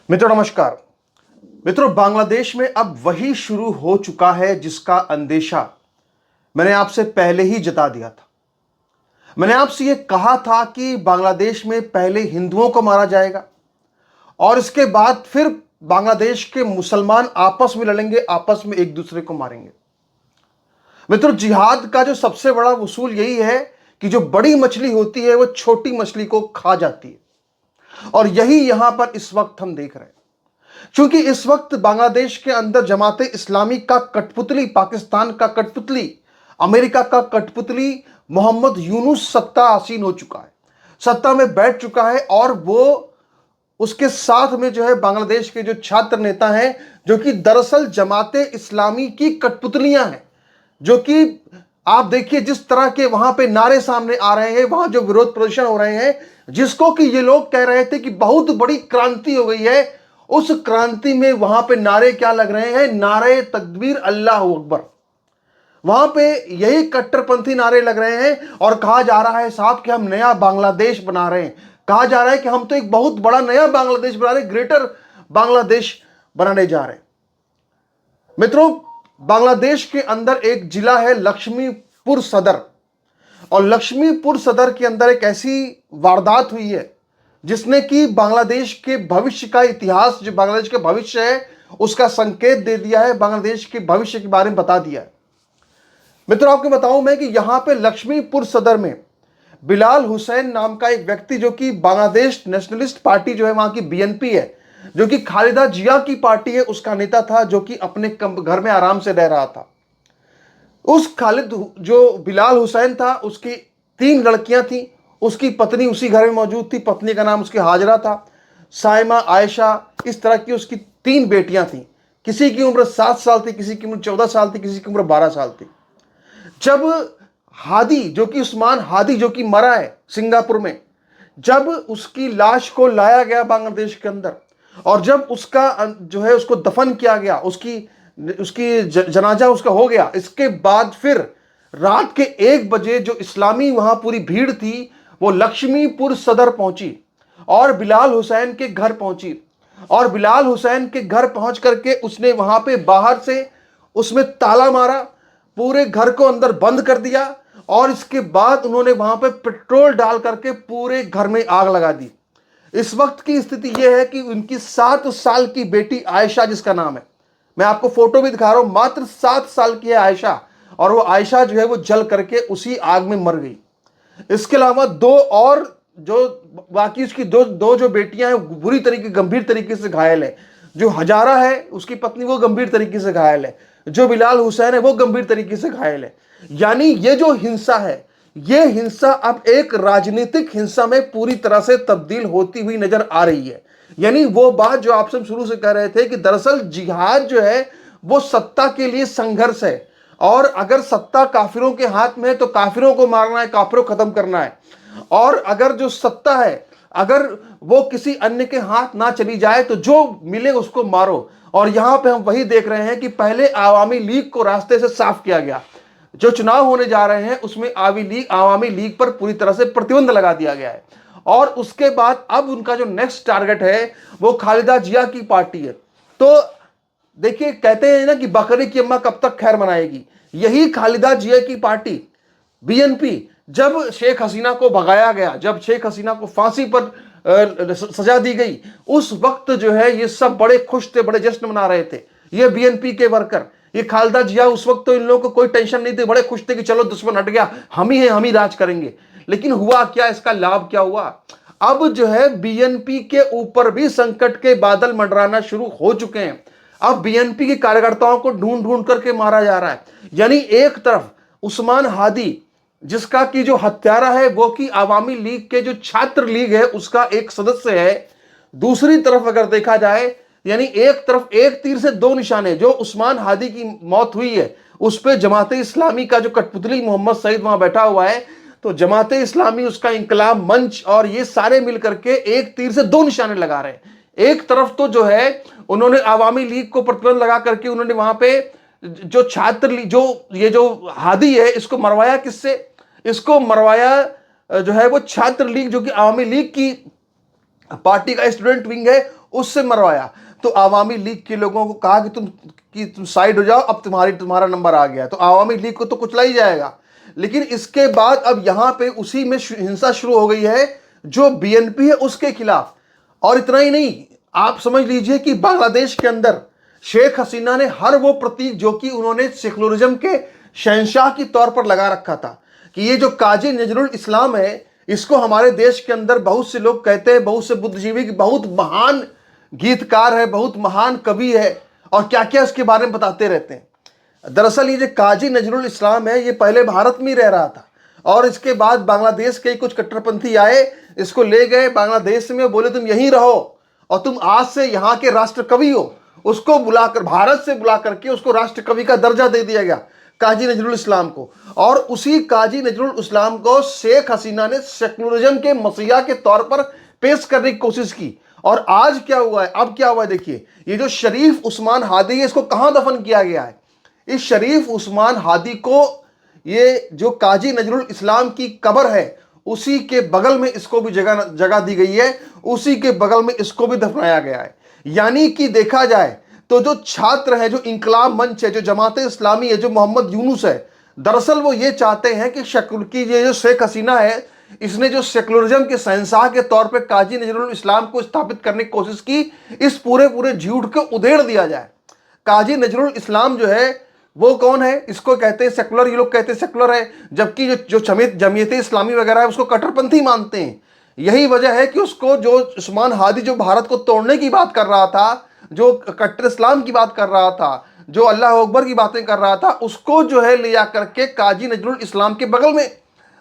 मित्रों नमस्कार। मित्रों, बांग्लादेश में अब वही शुरू हो चुका है जिसका अंदेशा मैंने आपसे पहले ही जता दिया था। मैंने आपसे यह कहा था कि बांग्लादेश में पहले हिंदुओं को मारा जाएगा और इसके बाद फिर बांग्लादेश के मुसलमान आपस में लड़ेंगे, आपस में एक दूसरे को मारेंगे। मित्रों, जिहाद का जो सबसे बड़ा उसूल यही है कि जो बड़ी मछली होती है वो छोटी मछली को खा जाती है, और यही यहां पर इस वक्त हम देख रहे हैं। क्योंकि इस वक्त बांग्लादेश के अंदर जमाते इस्लामी का कठपुतली, पाकिस्तान का कठपुतली, अमेरिका का कठपुतली मोहम्मद यूनुस सत्ता आसीन हो चुका है, सत्ता में बैठ चुका है। और वो उसके साथ में जो है बांग्लादेश के जो छात्र नेता हैं, जो कि दरअसल जमाते इस्लामी की कठपुतलियां हैं, जो कि आप देखिए जिस तरह के वहां पे नारे सामने आ रहे हैं, वहां जो विरोध प्रदर्शन हो रहे हैं, जिसको कि ये लोग कह रहे थे कि बहुत बड़ी क्रांति हो गई है, उस क्रांति में वहां पे नारे क्या लग रहे हैं? नारे तकबीर, अल्लाह अकबर। वहां पे यही कट्टरपंथी नारे लग रहे हैं और कहा जा रहा है साहब कि हम नया बांग्लादेश बना रहे हैं। कहा जा रहा है कि हम तो एक बहुत बड़ा नया बांग्लादेश बना रहे हैं, ग्रेटर बांग्लादेश बनाने जा रहे हैं। मित्रों, बांग्लादेश के अंदर एक जिला है लक्ष्मीपुर सदर, और लक्ष्मीपुर सदर के अंदर एक ऐसी वारदात हुई है जिसने कि बांग्लादेश के भविष्य का इतिहास, जो बांग्लादेश के भविष्य है उसका संकेत दे दिया है, बांग्लादेश के भविष्य के बारे में बता दिया है। मित्रों, आपको बताऊं मैं कि यहां पे लक्ष्मीपुर सदर में बिलाल हुसैन नाम का एक व्यक्ति, जो कि बांग्लादेश नेशनलिस्ट पार्टी जो है वहां की बीएनपी है, जो कि खालिदा जिया की पार्टी है, उसका नेता था, जो कि अपने घर में आराम से रह रहा था। उस खालिद जो बिलाल हुसैन था, उसकी 3 लड़कियां थी, उसकी पत्नी उसी घर में मौजूद थी। पत्नी का नाम उसकी हाजरा था, साइमा, आयशा, इस तरह की उसकी 3 बेटियां थी। किसी की उम्र 7 साल थी, किसी की उम्र 14 साल थी, किसी की उम्र 12 साल थी। जब हादी, जो कि उस्मान हादी, जो कि मरा है सिंगापुर में, जब उसकी लाश को लाया गया बांग्लादेश के अंदर, और जब उसका जो है उसको दफन किया गया, उसकी जनाजा उसका हो गया, इसके बाद फिर रात के 1 बजे जो इस्लामी वहां पूरी भीड़ थी वो लक्ष्मीपुर सदर पहुंची और बिलाल हुसैन के घर पहुंची। और बिलाल हुसैन के घर पहुंच करके उसने वहां पे बाहर से उसमें ताला मारा, पूरे घर को अंदर बंद कर दिया, और इसके बाद उन्होंने वहां पे पेट्रोल डाल करके पूरे घर में आग लगा दी। इस वक्त की स्थिति यह है कि उनकी 7 साल की बेटी आयशा, जिसका नाम है, मैं आपको फोटो भी दिखा रहा हूं, मात्र 7 साल की है आयशा, और वो आयशा जो है वो जल करके उसी आग में मर गई। इसके अलावा 2 और जो बाकी उसकी दो जो बेटियां हैं बुरी तरीके, गंभीर तरीके से घायल है। जो हजारा है उसकी पत्नी, वो गंभीर तरीके से घायल है। जो बिलाल हुसैन है वो गंभीर तरीके से घायल है। यानी ये जो हिंसा है, ये हिंसा अब एक राजनीतिक हिंसा में पूरी तरह से तब्दील होती हुई नजर आ रही है। यानी वो बात जो आपसे शुरू से कह रहे थे कि दरअसल जिहाद जो है वो सत्ता के लिए संघर्ष है, और अगर सत्ता काफिरों के हाथ में है तो काफिरों को मारना है, काफिरों को खत्म करना है। और अगर जो सत्ता है, अगर वो किसी अन्य के हाथ ना चली जाए तो जो मिले उसको मारो। और यहां पे हम वही देख रहे हैं कि पहले आवामी लीग को रास्ते से साफ किया गया। जो चुनाव होने जा रहे हैं उसमें आवामी लीग पर पूरी तरह से प्रतिबंध लगा दिया गया है, और उसके बाद अब उनका जो नेक्स्ट टारगेट है वो खालिदा जिया की पार्टी है। तो देखिए, कहते हैं ना कि बकरी की अम्मा कब तक खैर मनाएगी। यही खालिदा जिया की पार्टी बीएनपी, जब शेख हसीना को भगाया गया, जब शेख हसीना को फांसी पर सजा दी गई, उस वक्त जो है ये सब बड़े खुश थे, बड़े जश्न मना रहे थे। ये बीएनपी के वर्कर, ये खालिदा जिया, उस वक्त तो इन लोगों को कोई टेंशन नहीं थी, बड़े खुश थे कि चलो दुश्मन हट गया, हम ही हैं, हम ही राज करेंगे। लेकिन हुआ क्या, इसका लाभ क्या हुआ? अब जो है बीएनपी के ऊपर भी संकट के बादल मंडराना शुरू हो चुके हैं। अब बीएनपी के कार्यकर्ताओं को ढूंढ ढूंढ करके मारा जा रहा है। यानी एक तरफ उस्मान हादी, जिसका की जो हत्यारा है वो कि आवामी लीग के जो छात्र लीग है उसका एक सदस्य है। दूसरी तरफ अगर देखा जाए, यानी एक तरफ एक तीर से 2 निशाने, जो उस्मान हादी की मौत हुई है उस पर जमाते इस्लामी का जो कठपुतली मोहम्मद सईद वहां बैठा हुआ है, तो जमाते इस्लामी, उसका इंकलाब मंच और ये सारे मिलकर के एक तीर से 2 निशाने लगा रहे हैं। एक तरफ तो जो है उन्होंने आवामी लीग को प्रतिबंध लगा करके उन्होंने वहां पे जो छात्र लीग, जो ये जो हादी है, इसको मरवाया किससे? इसको मरवाया जो है वो छात्र लीग, जो कि आवामी लीग की पार्टी का स्टूडेंट विंग है, उससे मरवाया। तो आवामी लीग के लोगों को कहा कि तुम साइड हो जाओ, अब तुम्हारा नंबर आ गया। तो आवामी लीग को तो कुचला ही जाएगा। लेकिन इसके बाद अब यहां पे उसी में हिंसा शुरू हो गई है जो बीएनपी है उसके खिलाफ। और इतना ही नहीं, आप समझ लीजिए कि बांग्लादेश के अंदर शेख हसीना ने हर वो प्रतीक जो कि उन्होंने सेकुलरिज्म के शहंशाह के तौर पर लगा रखा था कि ये जो काजी नजरुल इस्लाम है, इसको हमारे देश के अंदर बहुत से लोग कहते हैं, बहुत से बुद्धिजीवी की बहुत महान गीतकार है, बहुत महान कवि है, और क्या क्या इसके बारे में बताते रहते हैं। दरअसल ये जो काजी नजरुल इस्लाम है, ये पहले भारत में ही रह रहा था, और इसके बाद बांग्लादेश के कुछ कट्टरपंथी आए, इसको ले गए बांग्लादेश में, बोले तुम यहीं रहो और तुम आज से यहाँ के राष्ट्र कवि हो। उसको बुलाकर, भारत से बुला करके उसको राष्ट्र कवि का दर्जा दे दिया गया, काजी नजरुल इस्लाम को। और उसी काजी नजरुल इस्लाम को शेख हसीना ने सेकुलरिज्म के मसीहा के तौर पर पेश करने की कोशिश की। और आज क्या हुआ है, अब क्या हुआ है, देखिए ये जो शरीफ उस्मान हादी है, इसको कहां दफन किया गया है। इस शरीफ उस्मान हादी को, ये जो काजी नजरुल इस्लाम की कब्र है उसी के बगल में इसको भी जगह दी गई है, उसी के बगल में इसको भी दफनाया गया है। यानी कि देखा जाए तो जो छात्र है, जो इंकलाब मंच है, जो जमात इस्लामी है, जो मोहम्मद यूनुस है, दरअसल वो ये चाहते हैं कि ये जो शेख हसीना है, इसने जो सेकुलरिज्म के शहंशाह के तौर पे काजी नजरुल इस्लाम को स्थापित करने की कोशिश की, इस पूरे झूठ को उधेड़ दिया जाए। काजी नजरुल इस्लाम जो है वो कौन है, इसको कहते हैं सेकुलर, ये लोग कहते हैं सेकुलर है, जबकि जो जमीयत इस्लामी वगैरह है उसको कट्टरपंथी मानते हैं। यही वजह है कि उसको, जो उस्मान हादी जो भारत को तोड़ने की बात कर रहा था, जो कट्टर इस्लाम की बात कर रहा था, जो अल्लाह अकबर की बातें कर रहा था, उसको जो है ले जाकर के काजी नजरुल इस्लाम के बगल में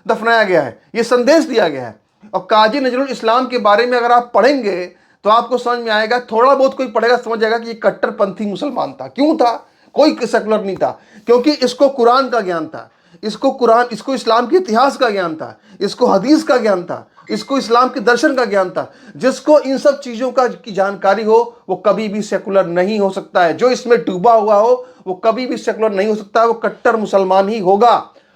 दफनाया गया है, ये संदेश दिया गया है। और काजी नजरुल इस्लाम के बारे में अगर आप पढ़ेंगे तो आपको समझ में आएगा, थोड़ा बहुत कोई पढ़ेगा समझ जाएगा कि ये कट्टरपंथी मुसलमान था। क्यों था? कोई सेकुलर नहीं था, क्योंकि इसको कुरान का ज्ञान था, इसको इस्लाम के इतिहास का ज्ञान था, इसको हदीस का ज्ञान था, इसको इस्लाम के दर्शन का ज्ञान था। जिसको इन सब चीजों की जानकारी हो वो कभी भी सेकुलर नहीं हो सकता है। जो इसमें डूबा हुआ हो वो कभी भी सेकुलर नहीं हो सकता है, वो कट्टर मुसलमान ही होगा।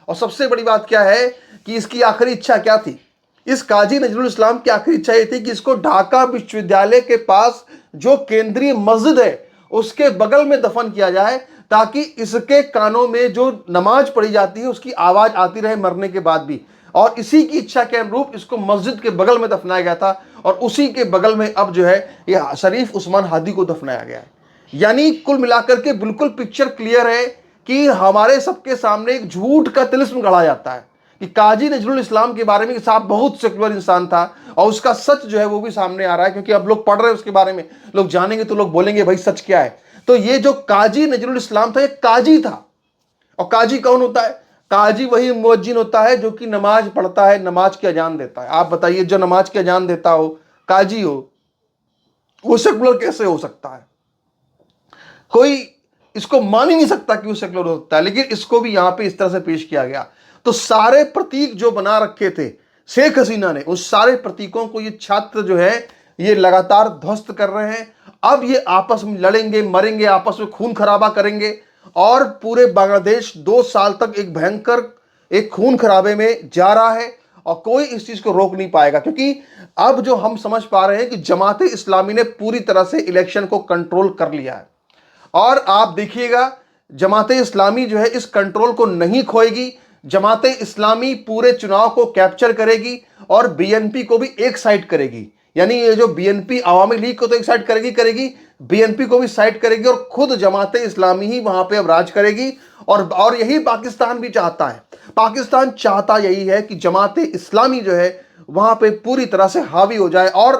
और सबसे बड़ी बात क्या है कि इसकी आखिरी इच्छा क्या थी, इस काजी नजरुल इस्लाम की आखिरी इच्छा ये थी कि इसको ढाका विश्वविद्यालय के पास जो केंद्रीय मस्जिद है उसके बगल में दफन किया जाए, ताकि इसके कानों में जो नमाज पढ़ी जाती है उसकी आवाज आती रहे मरने के बाद भी। और इसी की इच्छा के अनुरूप इसको मस्जिद के बगल में दफनाया गया था, और उसी के बगल में अब जो है ये शरीफ उस्मान हादी को दफनाया गया है। यानी कुल मिलाकर के बिल्कुल पिक्चर क्लियर है कि हमारे सबके सामने एक झूठ का तिलिस्म गढ़ा जाता है कि काजी नजरुल इस्लाम के बारे में साहब बहुत सेकुलर इंसान था, और उसका सच जो है वो भी सामने आ रहा है, क्योंकि अब लोग पढ़ रहे हैं उसके बारे में, लोग जानेंगे तो लोग बोलेंगे भाई सच क्या है। तो ये जो काजी नजरुल इस्लाम था ये काजी था। और काजी कौन होता है? काजी वही मुअज्जिन होता है जो कि नमाज पढ़ता है, नमाज की अजान देता है। आप बताइए, जो नमाज की अजान देता हो, काजी हो, वो सेकुलर कैसे हो सकता है? कोई इसको मान ही नहीं सकता कि वो सेकुलर हो सकता है। लेकिन इसको भी यहां पे इस तरह से पेश किया गया। तो सारे प्रतीक जो बना रखे थे शेख हसीना ने, उस सारे प्रतीकों को ये छात्र जो है ये लगातार ध्वस्त कर रहे हैं। अब ये आपस में लड़ेंगे, मरेंगे, आपस में खून खराबा करेंगे, और पूरे बांग्लादेश 2 साल तक एक भयंकर एक खून खराबे में जा रहा है, और कोई इस चीज को रोक नहीं पाएगा। क्योंकि अब जो हम समझ पा रहे हैं कि जमात इस्लामी ने पूरी तरह से इलेक्शन को कंट्रोल कर लिया है, और आप देखिएगा जमात इस्लामी जो है इस कंट्रोल को नहीं खोएगी। जमात इस्लामी पूरे चुनाव को कैप्चर करेगी और बीएनपी को भी एक साइड करेगी। यानी ये जो बीएनपी आवामी लीग को तो एक साइड करेगी, बीएनपी को भी साइड करेगी, और खुद जमात इस्लामी ही वहां पे अब राज करेगी। और यही पाकिस्तान भी चाहता है। पाकिस्तान चाहता यही है कि जमात इस्लामी जो है वहां पे पूरी तरह से हावी हो जाए। और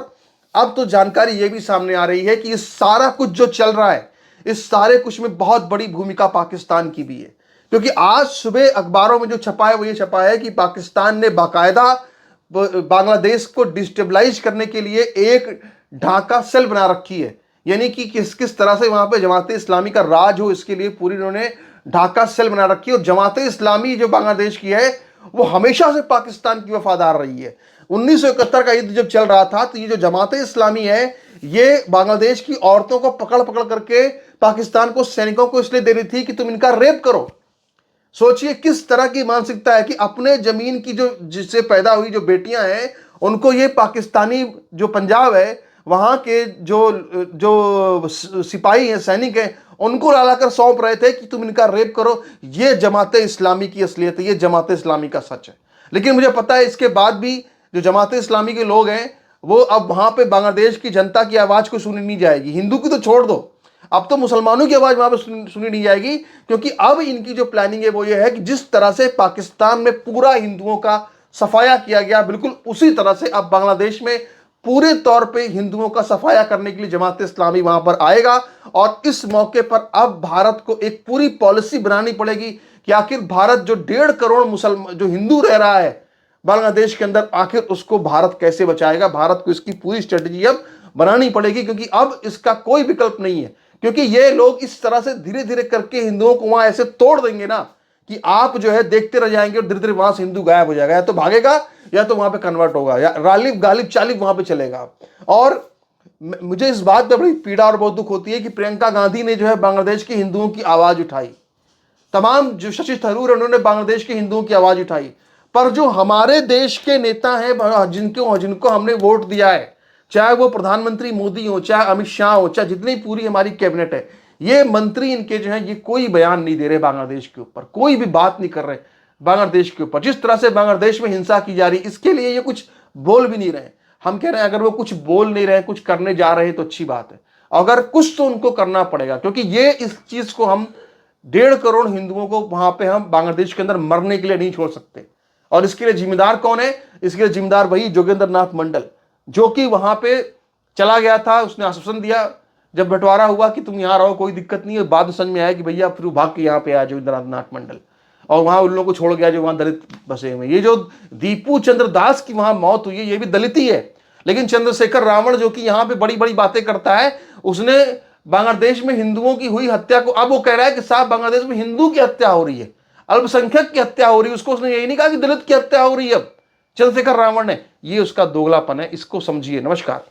अब तो जानकारी ये भी सामने आ रही है कि ये सारा कुछ जो चल रहा है, इस सारे कुछ में बहुत बड़ी भूमिका पाकिस्तान की भी है। क्योंकि आज सुबह अखबारों में जो छपा है वो ये छपा है कि पाकिस्तान ने बाकायदा बांग्लादेश को डिस्टेबलाइज करने के लिए एक ढाका सेल बना रखी है। यानी कि किस तरह से वहां पे जमात इस्लामी का राज हो, इसके लिए पूरी उन्होंने ढाका सेल बना रखी है। और जमात इस्लामी जो बांग्लादेश की है वो हमेशा से पाकिस्तान की वफादार रही है। 1971 का युद्ध जब चल रहा था तो ये जो जमात इस्लामी है ये बांग्लादेश की औरतों को पकड़ पकड़ करके पाकिस्तान को, सैनिकों को इसलिए दे रही थी कि तुम इनका रेप करो। सोचिए किस तरह की मानसिकता है कि अपने जमीन की जो जिससे पैदा हुई जो बेटियां हैं उनको ये पाकिस्तानी जो पंजाब है वहां के जो जो सिपाही हैं, सैनिक हैं, उनको लाकर सौंप रहे थे कि तुम इनका रेप करो। ये जमाते इस्लामी की असलियत है, ये जमाते इस्लामी का सच है। लेकिन मुझे पता है इसके बाद भी जो जमाते इस्लामी के लोग हैं वो अब वहां पे बांग्लादेश की जनता की आवाज को सुनी नहीं जाएगी। हिंदू की तो छोड़ दो, अब तो मुसलमानों की आवाज वहां पे सुनी नहीं जाएगी, क्योंकि अब इनकी जो प्लानिंग है वो ये है कि जिस तरह से पाकिस्तान में पूरा हिंदुओं का सफाया किया गया, बिल्कुल उसी तरह से अब बांग्लादेश में पूरे तौर पे हिंदुओं का सफाया करने के लिए जमात इस्लामी वहां पर आएगा। और इस मौके पर अब भारत को एक पूरी पॉलिसी बनानी पड़ेगी कि आखिर भारत जो 1.5 करोड़ मुसलमान जो हिंदू रह रहा है बांग्लादेश के अंदर, आखिर उसको भारत कैसे बचाएगा। भारत को इसकी पूरी स्ट्रेटेजी अब बनानी पड़ेगी, क्योंकि अब इसका कोई विकल्प नहीं है। क्योंकि ये लोग इस तरह से धीरे धीरे करके हिंदुओं को वहां ऐसे तोड़ देंगे ना कि आप जो है देखते रह जाएंगे और धीरे धीरे वहां से हिंदू गायब हो जाएगा, या तो भागेगा या तो वहां पे कन्वर्ट होगा, या गालिब गालिब चालिब वहां पे चलेगा। और मुझे इस बात पर बड़ी पीड़ा और बहुत दुख होती है कि प्रियंका गांधी ने जो है बांग्लादेश के हिंदुओं की आवाज उठाई, तमाम जो शशि थरूर उन्होंने बांग्लादेश के हिंदुओं की आवाज उठाई, पर जो हमारे देश के नेता हैं जिनको हमने वोट दिया है, चाहे वो प्रधानमंत्री मोदी हो, चाहे अमित शाह हो, चाहे जितनी पूरी हमारी कैबिनेट है, ये मंत्री इनके जो है ये कोई बयान नहीं दे रहे बांग्लादेश के ऊपर, कोई भी बात नहीं कर रहे बांग्लादेश के ऊपर। जिस तरह से बांग्लादेश में हिंसा की जा रही, इसके लिए ये कुछ बोल भी नहीं रहे। हम कह रहे हैं अगर वो कुछ बोल नहीं रहे, कुछ करने जा रहे हैं तो अच्छी बात है, अगर कुछ तो उनको करना पड़ेगा, क्योंकि ये इस चीज को हम 1.5 करोड़ हिंदुओं को वहां पे हम बांग्लादेश के अंदर मरने के लिए नहीं छोड़ सकते। और इसके लिए जिम्मेदार कौन है? इसके लिए जिम्मेदार वही जोगेंद्र नाथ मंडल, जो कि वहां पे चला गया था, उसने आश्वासन दिया, जब बंटवारा हुआ कि तुम यहां रहो कोई दिक्कत नहीं है, बाद में समझ में आया कि भैया फिर भाग के यहां पे आया जोगेंद्र नाथ मंडल, और वहां उन लोगों को छोड़ गया जो वहां दलित बसे हुए। ये जो दीपू चंद्र दास की वहां मौत हुई है, ये भी दलित ही है, लेकिन चंद्रशेखर रावण जो कि यहां पे बड़ी बड़ी बातें करता है, उसने बांग्लादेश में हिंदुओं की हुई हत्या को अब वो कह रहा है कि साहब बांग्लादेश में हिंदू की हत्या हो रही है, अल्पसंख्यक की हत्या हो रही है, उसको उसने यही नहीं कहा कि दलित की हत्या हो रही है अब चंद्रशेखर रावण ने। ये उसका दोगलापन है, इसको समझिए। नमस्कार।